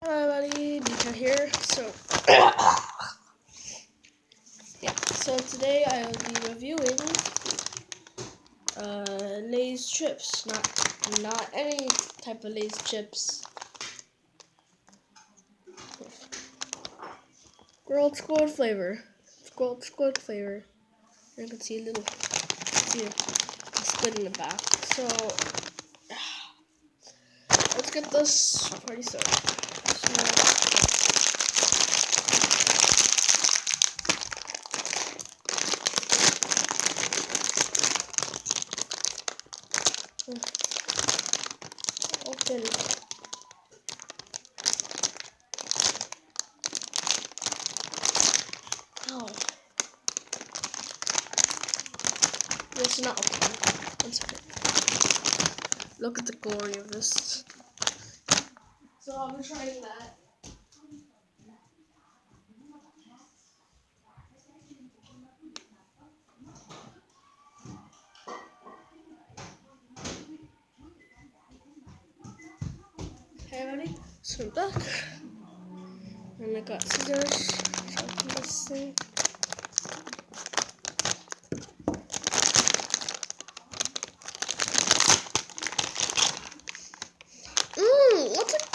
Hello everybody, Dika here. So today I will be reviewing Lay's chips. Not any type of Lay's chips. Grilled squid flavor. Squid flavor. You can see a squid in the back. So let's get this party started. Open. Oh. This is not open. One second. Look at the glory of this. So I'll be trying that. Hey everybody, so I'm back. And I got scissors. So open this thing.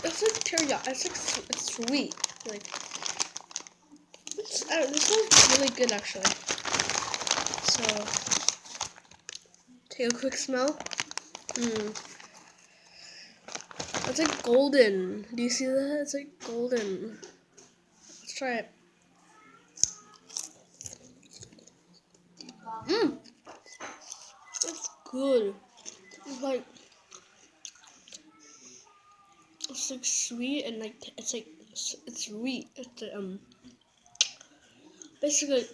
It's like teriyaki. It's sweet. This smells really good actually. So take a quick smell. It's like golden. Do you see that? It's like golden. Let's try it. It's good. It's like sweet and it's sweet. It's basically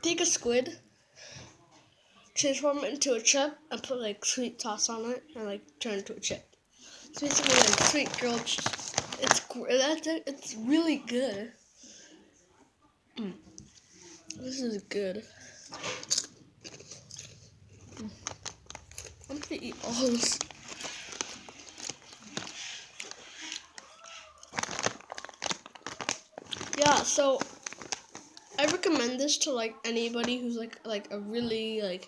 take a squid, transform it into a chip, and put like sweet sauce on it, and like turn it into a chip. It's basically like sweet grilled. It's really good. This is good. I'm gonna eat all this. Yeah, so I recommend this to like anybody who's like a really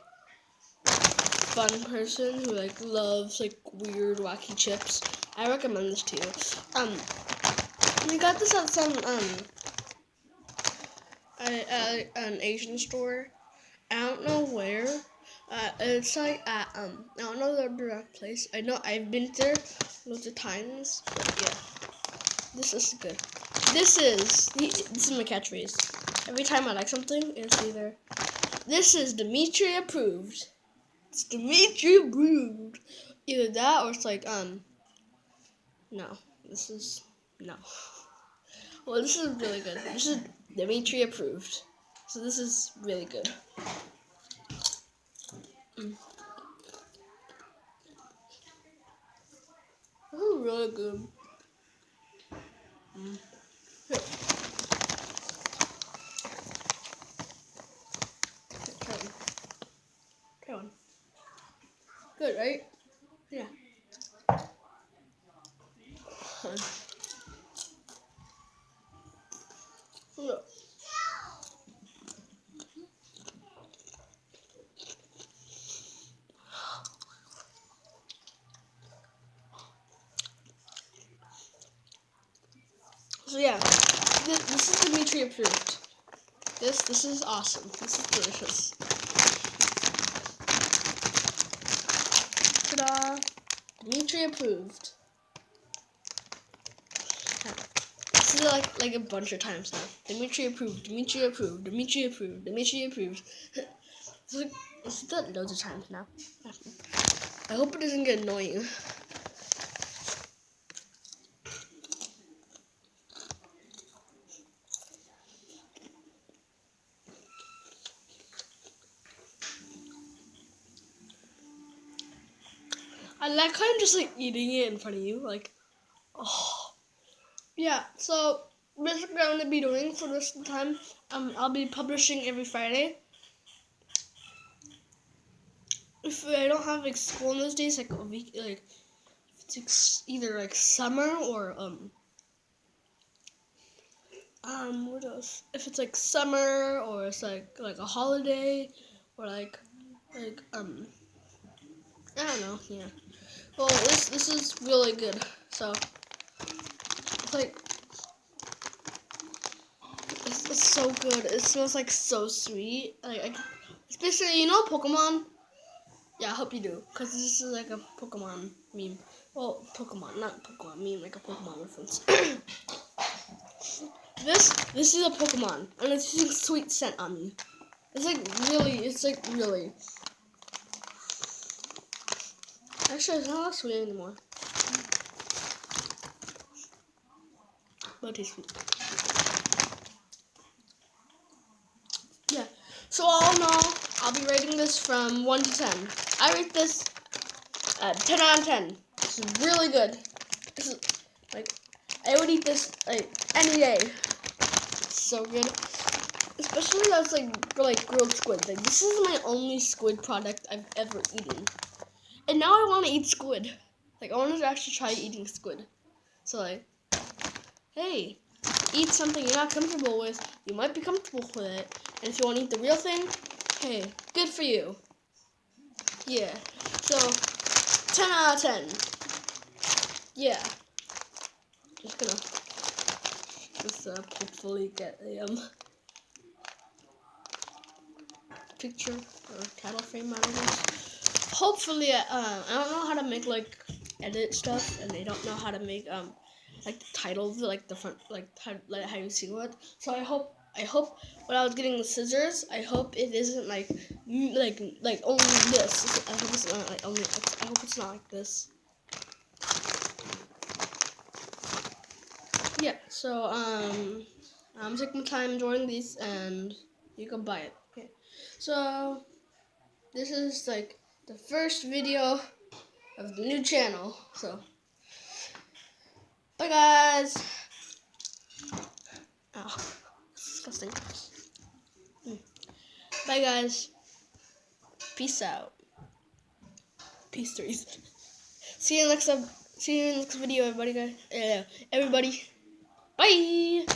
fun person who loves weird wacky chips. I recommend this to you. We got this at some at an Asian store. I don't know where. It's like at I don't know the direct place. I know I've been there loads of times. But yeah, this is good. This is my catchphrase. Every time I like something, it's either this is Dimitri approved. It's Dimitri approved. Either that or it's like no. This is no. Well, this is really good. This is Dimitri approved. So this is really good. This is really good. Here. Try one. Good, right? Yeah. Look. So yeah, this is Dimitri approved. This is awesome. This is delicious. Ta-da! Dimitri approved. This is like a bunch of times now. Dimitri approved. Dimitri approved. Dimitri approved. Dimitri approved. This is done loads of times now. I hope it doesn't get annoying. I like kind of just eating it in front of you, oh. Yeah, so basically what I'm gonna be doing for the rest of the time, I'll be publishing every Friday. If I don't have school in those days, a week, if it's either summer or What else? If it's like summer or it's like a holiday or I don't know. Yeah. Well, this is really good. So it's like it's so good. It smells like so sweet. Especially Pokemon. Yeah, I hope you do, cause this is like a Pokemon meme. Well, Pokemon, not Pokemon meme, like a Pokemon reference. This is a Pokemon, and it's using sweet scent on me. It's like really. Actually, it's not that sweet anymore. But it tastes sweet. Yeah. So all in all, I'll be rating this from 1 to 10. I rate this 10 out of 10. This is really good. This is I would eat this any day. It's so good. Especially that's like grilled squid. Like this is my only squid product I've ever eaten. And now I want to eat squid. Like I want to actually try eating squid. So hey, eat something you're not comfortable with. You might be comfortable with it. And if you want to eat the real thing, hey, good for you. Yeah. So 10 out of 10. Yeah. Just gonna hopefully get a picture or title frame out of this. Hopefully, I don't know how to make edit stuff, and they don't know how to make the titles, like the front, how you see what. So I hope when I was getting the scissors, I hope it isn't like only this. I hope it's not like only. I hope it's not like this. Yeah. So I'm taking my time enjoying these, and you can buy it. Okay. So this is the first video of the new channel. So bye guys. Oh, disgusting. Bye guys. Peace out. Peace trees. See you in the next video, everybody. Guys. Everybody. Bye.